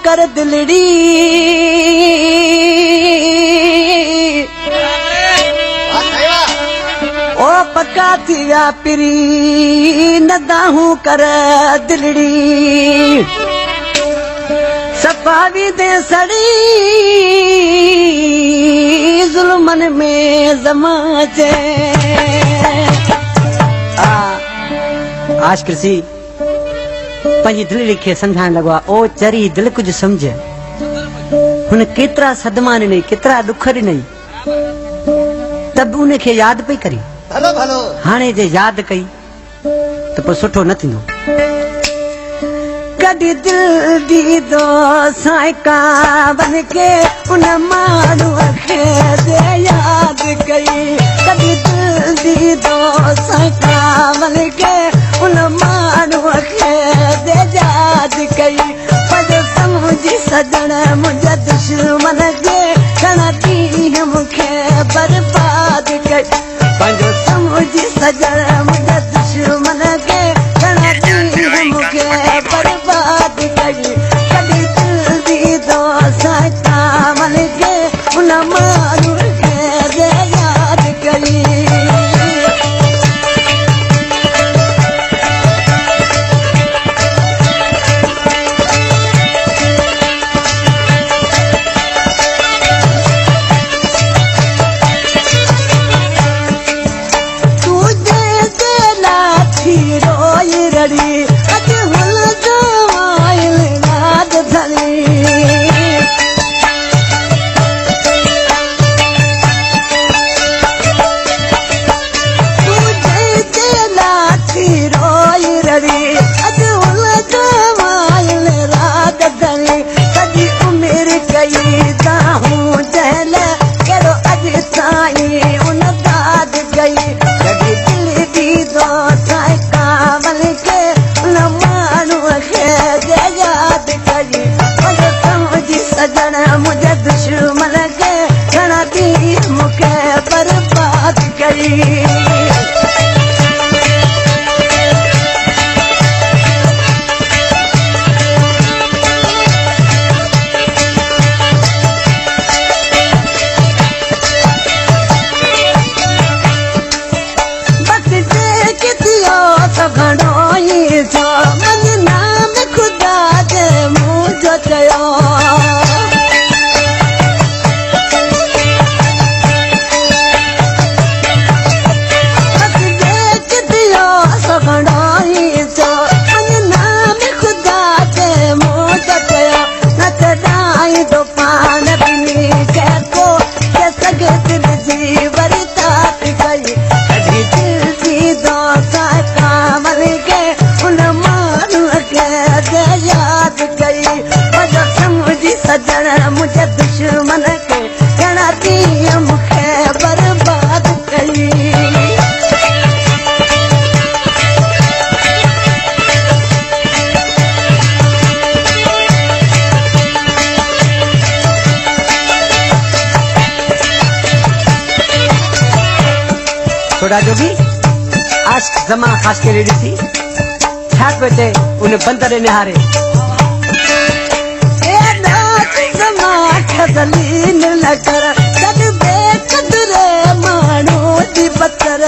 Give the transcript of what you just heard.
कर दिलड़ी ओ पक्का थिया पिरी नदाहू कर दिलड़ी सफावी दे सड़ी जुल्मन में जमाचे आज कृषि पंहिंजी दिलड़ी खे सम्झाइण लॻो आहे ओ चरी दिल कुझु सम्झ हुन केतिरा सदमा ॾिनई केतिरा ॾुख ॾिनई त बि उन खे यादि पई करी हाणे जे यादि कई त पोइ सुठो न थींदो कॾहिं दिल दीदो साइका बन के उन माण्हूअ खे यादि कई कॾहिं दिल दीदो साइका बन के उन माण्हूअ खे यादि कई पर समुझी सजण मुंहिंजा दुश्मन खे घणा ॾींहं मूंखे बर्बाद कई पंहिंजो समुझी सजण मुंहिंजा दुश्मन खे घणा ॾींहं मूंखे बर्बाद कई कॾहिं दिल दीदो साइका मन खे उन माण्हूअ खे यादि कई मुझे दुश्मन के घणा ॾींहं मूंखे बर्बाद कई बस जे थियो त घणो ई थियो मुंहिंजे नाम ख़ुदा जे मुंहुं जो चयो सजण मुंहिंजे दुश्मन खे घणा ॾींहं मूंखे बर्बाद कई थोड़ा जो भी आज जमा खास के रेडी थी छात बचे उन्हें बंदर निहारे दलील न कर जग बेकदरे माण्हू जी बतर